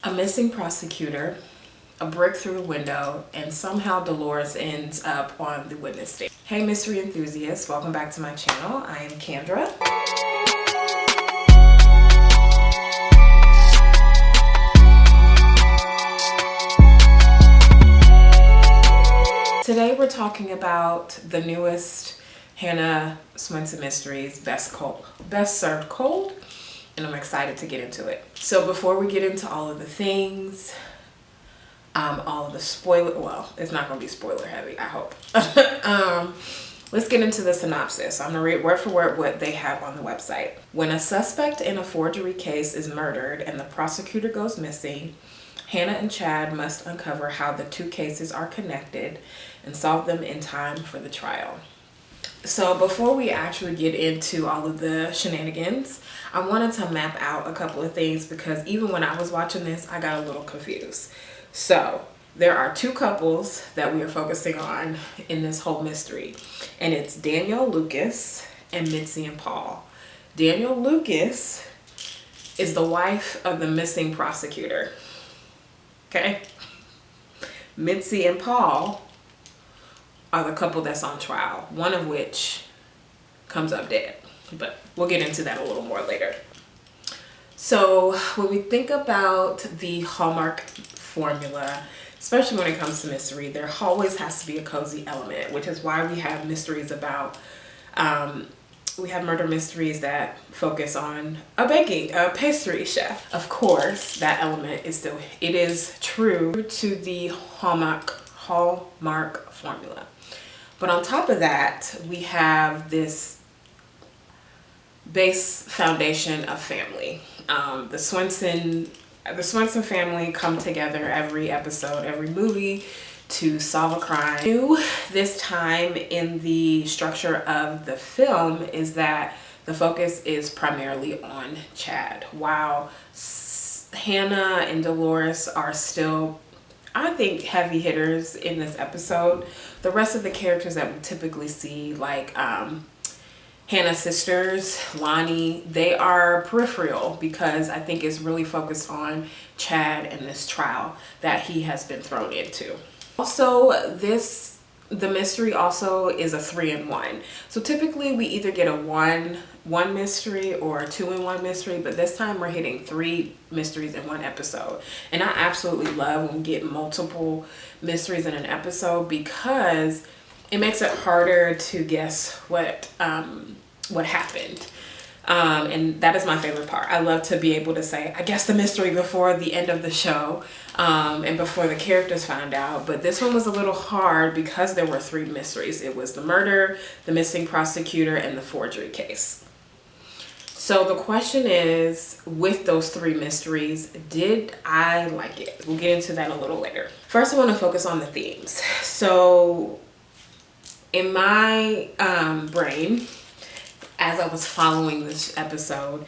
A missing prosecutor, a brick through a window, and somehow Dolores ends up on the witness stand. Hey mystery enthusiasts, welcome back to my channel. I am Candra. Today we're talking about the newest Hannah Swensen mysteries, Best Served Cold, and I'm excited to get into it. So before we get into all of the things, all of the spoiler, well, it's not going to be spoiler heavy, I hope. Let's get into the synopsis. I'm going to read word for word what they have on the website. When a suspect in a forgery case is murdered and the prosecutor goes missing, Hannah and Chad must uncover how the two cases are connected and solve them in time for the trial. So before we actually get into all of the shenanigans, I wanted to map out a couple of things because even when I was watching this, I got a little confused. So there are two couples that we are focusing on in this whole mystery, and it's Danielle Lucas and Mitzi and Paul. Danielle Lucas is the wife of the missing prosecutor. Okay? Mitzi and Paul are the couple that's on trial, one of which comes up dead, but we'll get into that a little more later. So when we think about the Hallmark formula, especially when it comes to mystery, there always has to be a cozy element, which is why we have mysteries about, we have murder mysteries that focus on a pastry chef. Of course, that element is still, it is true to the Hallmark formula. But on top of that, we have this base foundation of family. The Swensen family come together every episode, every movie to solve a crime. New this time in the structure of the film is that the focus is primarily on Chad. While Hannah and Dolores are still, I think, heavy hitters in this episode, the rest of the characters that we typically see, like Hannah's sisters, Lonnie, they are peripheral because I think it's really focused on Chad and this trial that he has been thrown into. Also, the mystery also is a 3-in-1. So typically we either get a one mystery or a 2-in-1 mystery, but this time we're hitting 3 mysteries in one episode. And I absolutely love when we get multiple mysteries in an episode because it makes it harder to guess what happened. And that is my favorite part. I love to be able to say, I guess the mystery before the end of the show, and before the characters found out. But this one was a little hard because there were 3 mysteries. It was the murder, the missing prosecutor, and the forgery case. So the question is, with those 3 mysteries, did I like it? We'll get into that a little later. First, I want to focus on the themes. So in my brain, as I was following this episode,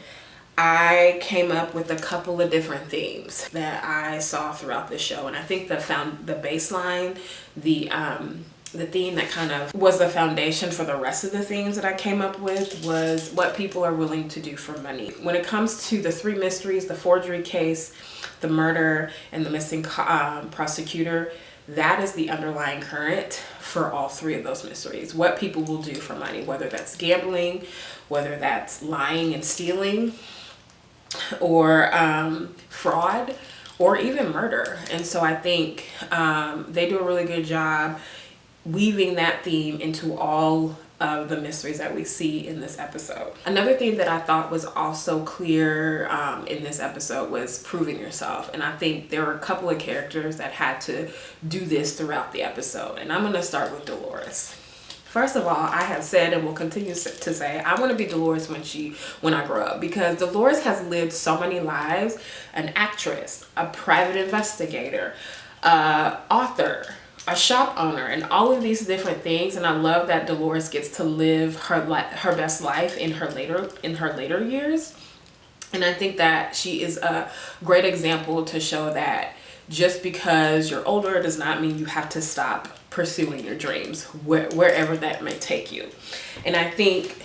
I came up with a couple of different themes that I saw throughout the show. And I think the baseline, the theme that kind of was the foundation for the rest of the themes that I came up with was what people are willing to do for money. When it comes to the 3 mysteries, the forgery case, the murder, and the missing prosecutor, that is the underlying current for all 3 of those mysteries. What people will do for money, whether that's gambling, whether that's lying and stealing, or fraud, or even murder. And so I think they do a really good job weaving that theme into all of the mysteries that we see in this episode. Another theme that I thought was also clear in this episode was proving yourself. And I think there were a couple of characters that had to do this throughout the episode. And I'm going to start with Dolores. First of all, I have said and will continue to say, I want to be Dolores when I grow up, because Dolores has lived so many lives: an actress, a private investigator, author, a shop owner, and all of these different things. And I love that Dolores gets to live her best life in her later years. And I think that she is a great example to show that just because you're older does not mean you have to stop pursuing your dreams, wherever that may take you. And I think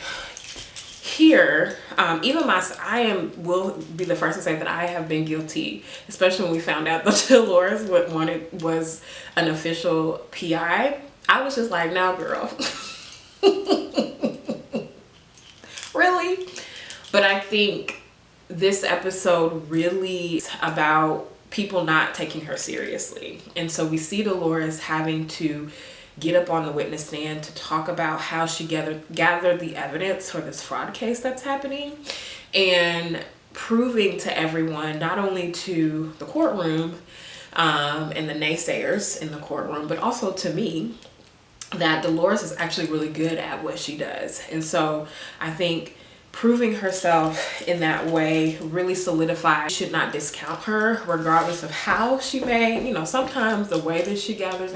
here, will be the first to say that I have been guilty, especially when we found out that Dolores was an official PI. I was just like, no, girl. Really? But I think this episode really is about people not taking her seriously. And so we see Dolores having to get up on the witness stand to talk about how she gathered the evidence for this fraud case that's happening, and proving to everyone, not only to the courtroom and the naysayers in the courtroom, but also to me, that Dolores is actually really good at what she does. And so I think proving herself in that way really solidifies. Should not discount her, regardless of how she may, sometimes the way that she gathers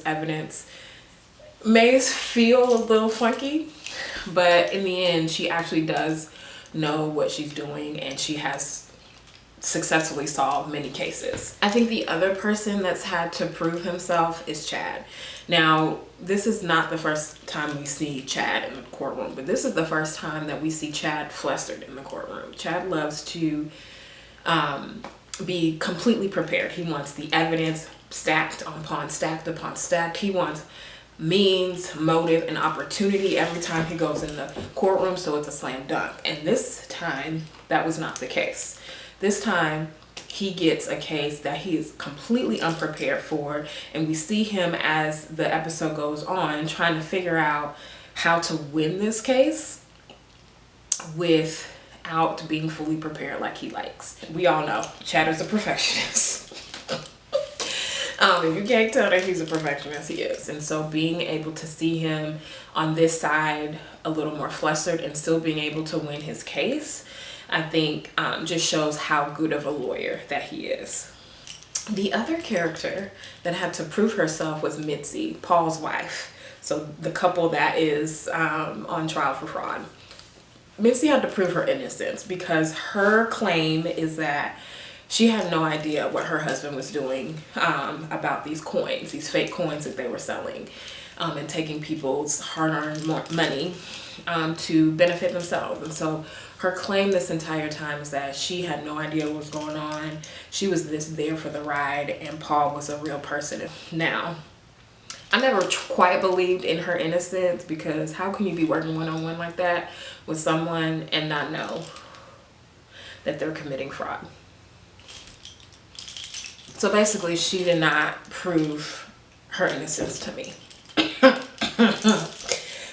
evidence may feel a little funky, but in the end, she actually does know what she's doing, and she has successfully solved many cases. I think the other person that's had to prove himself is Chad. Now, this is not the first time we see Chad in the courtroom, but this is the first time that we see Chad flustered in the courtroom. Chad loves to be completely prepared. He wants the evidence stacked upon stacked. He wants means, motive, and opportunity every time he goes in the courtroom, so it's a slam dunk. And this time, that was not the case. This time, he gets a case that he is completely unprepared for, and we see him, as the episode goes on, trying to figure out how to win this case without being fully prepared like he likes. We all know Chad is a perfectionist. If you can't tell that he's a perfectionist, he is. And so being able to see him on this side a little more flustered and still being able to win his case, I think just shows how good of a lawyer that he is. The other character that had to prove herself was Mitzi, Paul's wife. So the couple that is on trial for fraud. Mitzi had to prove her innocence because her claim is that she had no idea what her husband was doing about these coins, these fake coins that they were selling, and taking people's hard-earned money to benefit themselves. And so her claim this entire time is that she had no idea what was going on. She was just there for the ride, and Paul was a real person. Now, I never quite believed in her innocence, because how can you be working one-on-one like that with someone and not know that they're committing fraud? So basically, she did not prove her innocence to me.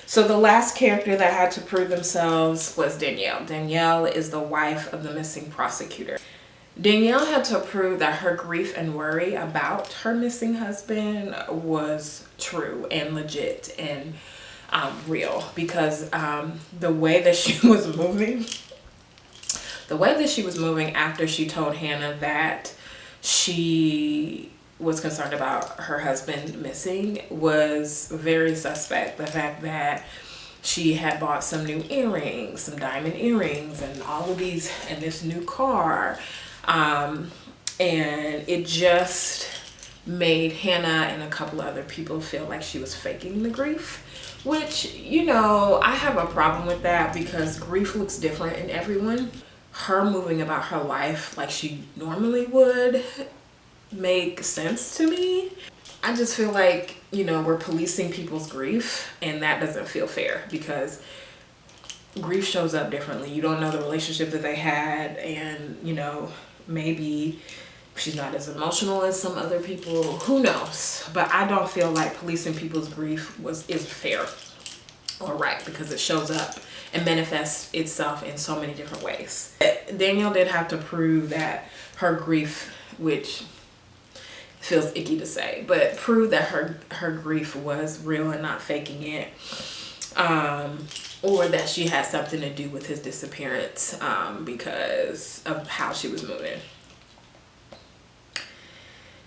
So the last character that had to prove themselves was Danielle. Danielle is the wife of the missing prosecutor. Danielle had to prove that her grief and worry about her missing husband was true and legit and real, because the way that she was moving after she told Hannah that she was concerned about her husband missing was very suspect. The fact that she had bought some new earrings, some diamond earrings, and all of these, and this new car, and it just made Hannah and a couple of other people feel like she was faking the grief, which, I have a problem with that, because grief looks different in everyone. Her moving about her life like she normally would make sense to me. I just feel like, we're policing people's grief, and that doesn't feel fair, because grief shows up differently. You don't know the relationship that they had, and, maybe she's not as emotional as some other people. Who knows? But I don't feel like policing people's grief is fair or right, because it shows up and manifests itself in so many different ways. Danielle did have to prove that her grief, which feels icky to say, but prove that her grief was real and not faking it, or that she had something to do with his disappearance because of how she was moving.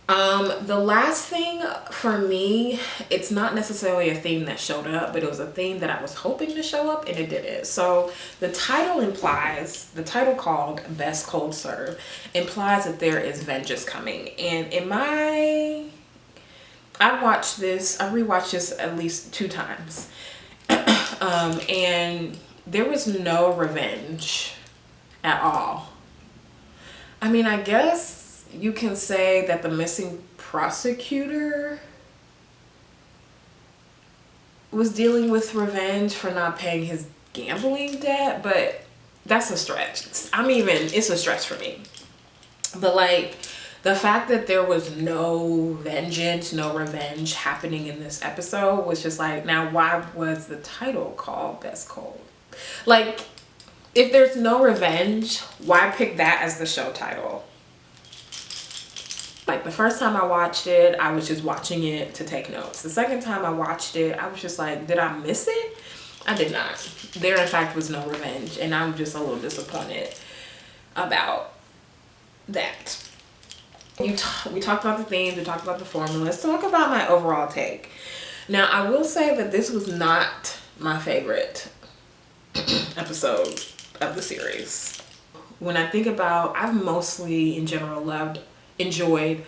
The last thing for me, it's not necessarily a theme that showed up, but it was a theme that I was hoping to show up, and it didn't. So the title called Best Cold Serve implies that there is vengeance coming. And I rewatched this at least 2 times. And there was no revenge at all. I mean, I guess you can say that the missing prosecutor was dealing with revenge for not paying his gambling debt, but that's a stretch. It's a stretch for me. But like, the fact that there was no vengeance, no revenge happening in this episode was just like, now why was the title called Best Cold? Like, if there's no revenge, why pick that as the show title? Like, the first time I watched it, I was just watching it to take notes. The second time I watched it, I was just like, did I miss it? I did not. There, in fact, was no revenge. And I'm just a little disappointed about that. We talked about the themes, we talked about the formula. Let's talk about my overall take. Now, I will say that this was not my favorite episode of the series. When I think about, I've mostly in general enjoyed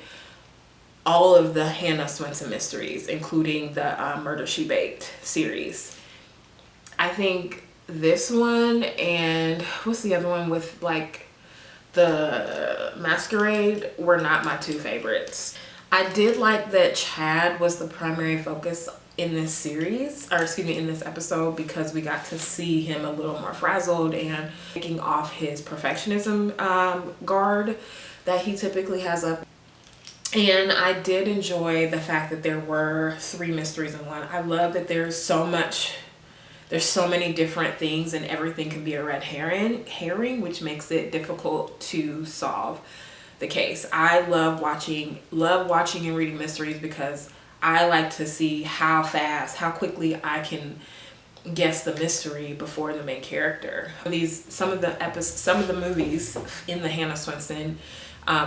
all of the Hannah Swensen mysteries, including the Murder, She Baked series. I think this one and what's the other one with like the Masquerade were not my two favorites. I did like that Chad was the primary focus in this series, or excuse me, in this episode, because we got to see him a little more frazzled and taking off his perfectionism guard that he typically has up. And I did enjoy the fact that there were 3 mysteries in one. I love that there's so many different things and everything can be a red herring, which makes it difficult to solve the case. I love watching and reading mysteries because I like to see how quickly I can guess the mystery before the main character. Some of the movies in the Hannah Swensen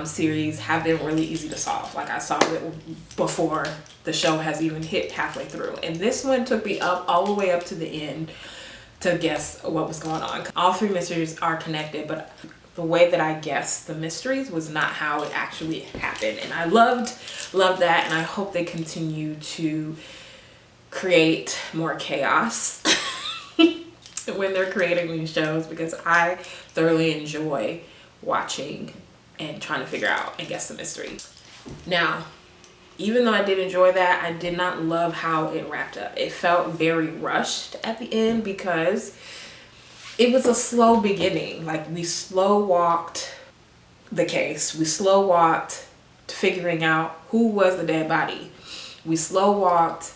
series have been really easy to solve. Like, I solved it before the show has even hit halfway through, and this one took me all the way up to the end to guess what was going on. All 3 mysteries are connected, but the way that I guessed the mysteries was not how it actually happened, and I loved that, and I hope they continue to create more chaos when they're creating these shows, because I thoroughly enjoy watching and trying to figure out and guess the mystery. Now, even though I did enjoy that, I did not love how it wrapped up. It felt very rushed at the end because it was a slow beginning. Like, we slow walked the case. We slow walked figuring out who was the dead body. We slow walked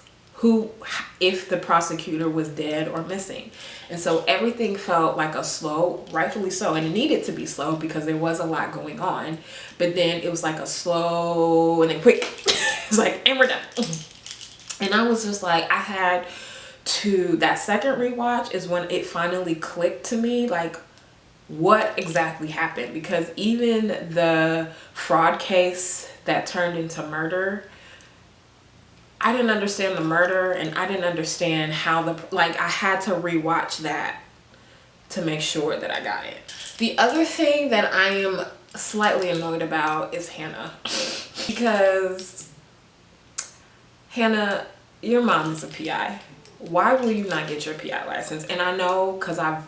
if the prosecutor was dead or missing. And so everything felt like a slow, rightfully so, and it needed to be slow because there was a lot going on, but then it was like a slow and then quick. It's like, and we're done. And I was just like, that second rewatch is when it finally clicked to me, like, what exactly happened, because even the fraud case that turned into murder, I didn't understand the murder, and I didn't understand how I had to rewatch that to make sure that I got it. The other thing that I am slightly annoyed about is Hannah. Because Hannah, your mom is a PI. Why will you not get your PI license? And I know because I've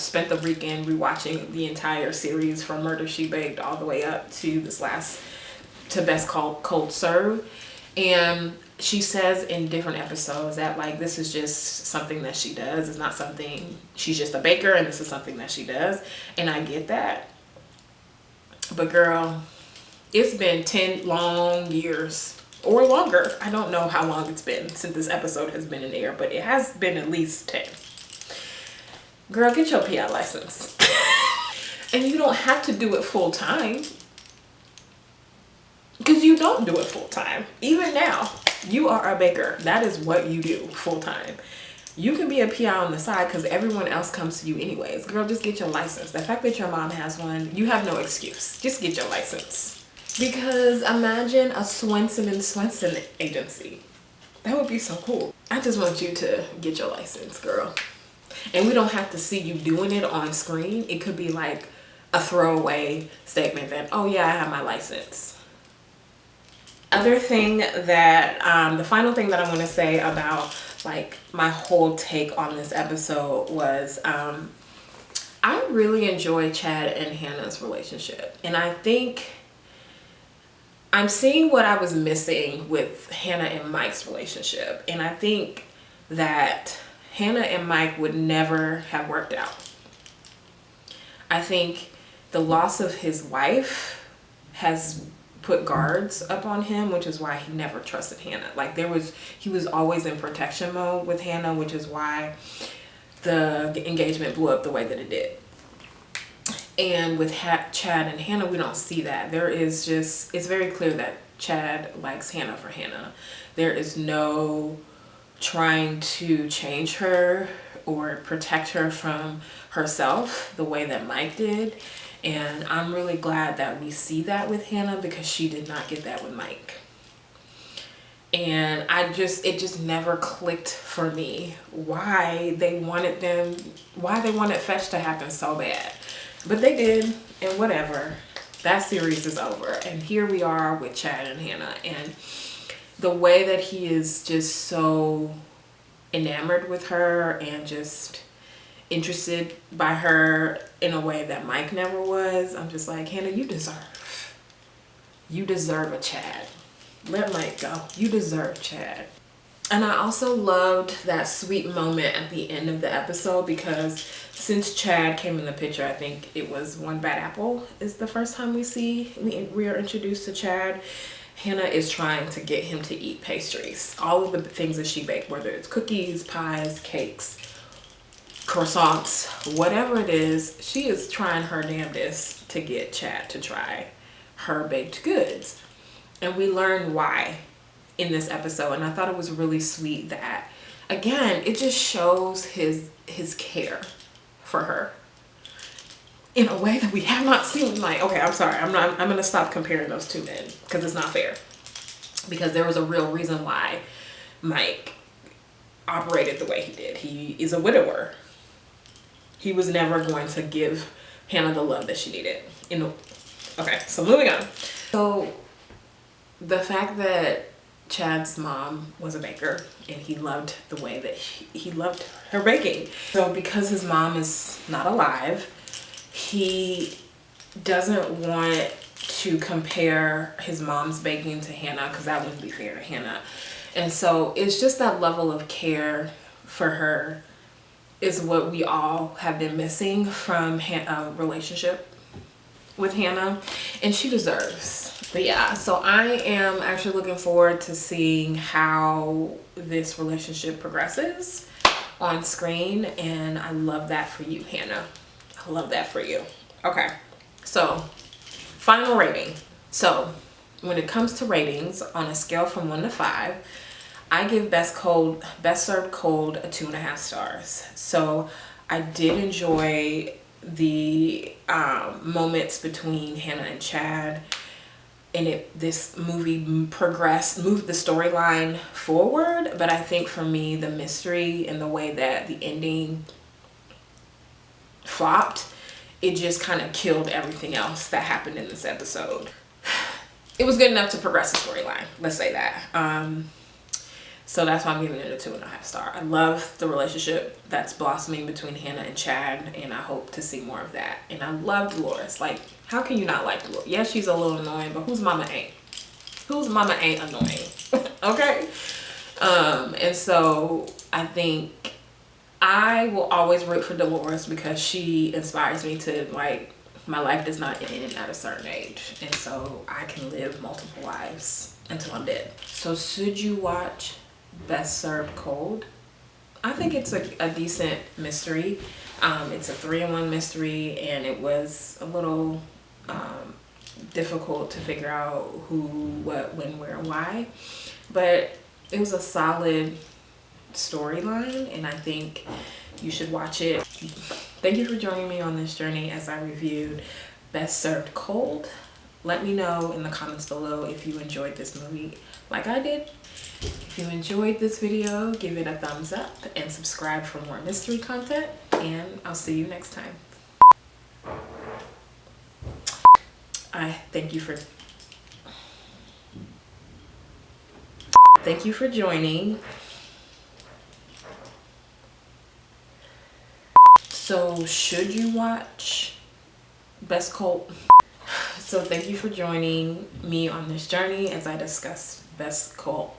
spent the weekend rewatching the entire series from Murder, She Baked all the way up to to Best Cold Serve. And she says in different episodes that, like, this is just something that she does. It's not something, she's just a baker and this is something that she does. And I get that. But girl, it's been 10 long years or longer. I don't know how long it's been since this episode has been in the air, but it has been at least 10. Girl, get your PI license. And you don't have to do it full time. Because you don't do it full time. Even now, you are a baker. That is what you do full time. You can be a PI on the side because everyone else comes to you anyways. Girl, just get your license. The fact that your mom has one, you have no excuse. Just get your license. Because imagine a Swensen and Swensen agency. That would be so cool. I just want you to get your license, girl. And we don't have to see you doing it on screen. It could be like a throwaway statement that, oh yeah, I have my license. Other thing that, the final thing that I want to say about like my whole take on this episode was I really enjoy Chad and Hannah's relationship, and I think I'm seeing what I was missing with Hannah and Mike's relationship, and I think that Hannah and Mike would never have worked out. I think the loss of his wife has put guards up on him, which is why he never trusted Hannah. Like he was always in protection mode with Hannah, which is why the engagement blew up the way that it did. And with Chad and Hannah, we don't see that. It's very clear that Chad likes Hannah for Hannah. There is no trying to change her or protect her from herself the way that Mike did. And I'm really glad that we see that with Hannah, because she did not get that with Mike. And it just never clicked for me why they wanted Fetch to happen so bad. But they did, and whatever. That series is over. And here we are with Chad and Hannah. And the way that he is just so enamored with her and just interested by her in a way that Mike never was. I'm just like, Hannah, you deserve a Chad. Let Mike go. You deserve Chad. And I also loved that sweet moment at the end of the episode, because since Chad came in the picture, I think it was One Bad Apple is the first time we are introduced to Chad. Hannah is trying to get him to eat pastries. All of the things that she baked, whether it's cookies, pies, cakes, croissants, whatever it is, she is trying her damnedest to get Chad to try her baked goods. And we learn why in this episode. And I thought it was really sweet that, again, it just shows his care for her in a way that we have not seen. Like, okay, I'm sorry, I'm gonna stop comparing those two men, because it's not fair. Because there was a real reason why Mike operated the way he did. He is a widower. He was never going to give Hannah the love that she needed. Okay, so moving on. So the fact that Chad's mom was a baker, and he loved the way that he loved her baking. So because his mom is not alive, he doesn't want to compare his mom's baking to Hannah, because that wouldn't be fair to Hannah. And so it's just that level of care for her is what we all have been missing from a relationship with Hannah, and she deserves. But yeah, so I am actually looking forward to seeing how this relationship progresses on screen, and I love that for you, Hannah. I love that for you. Okay, so final rating. So when it comes to ratings, on a scale from 1 to 5, I give Best Served Cold a 2.5 stars. So I did enjoy the moments between Hannah and Chad, and this movie moved the storyline forward. But I think for me, the mystery and the way that the ending flopped, it just kind of killed everything else that happened in this episode. It was good enough to progress the storyline, let's say that. So that's why I'm giving it a 2.5 star. I love the relationship that's blossoming between Hannah and Chad, and I hope to see more of that. And I love Dolores. Like, how can you not like Dolores? Yes, she's a little annoying, but whose mama ain't? Whose mama ain't annoying? Okay? And so I think I will always root for Dolores, because she inspires me to, like, my life does not end at a certain age. And so I can live multiple lives until I'm dead. So should you watch Best Served Cold? I think it's a decent mystery. It's a 3-in-1 mystery, and it was a little difficult to figure out who, what, when, where, why. But it was a solid storyline, and I think you should watch it. Thank you for joining me on this journey as I reviewed Best Served Cold. Let me know in the comments below if you enjoyed this movie like I did. If you enjoyed this video, give it a thumbs up and subscribe for more mystery content, and I'll see you next time. Thank you for joining. So should you watch Best Cult? So thank you for joining me on this journey as I discuss Best Cult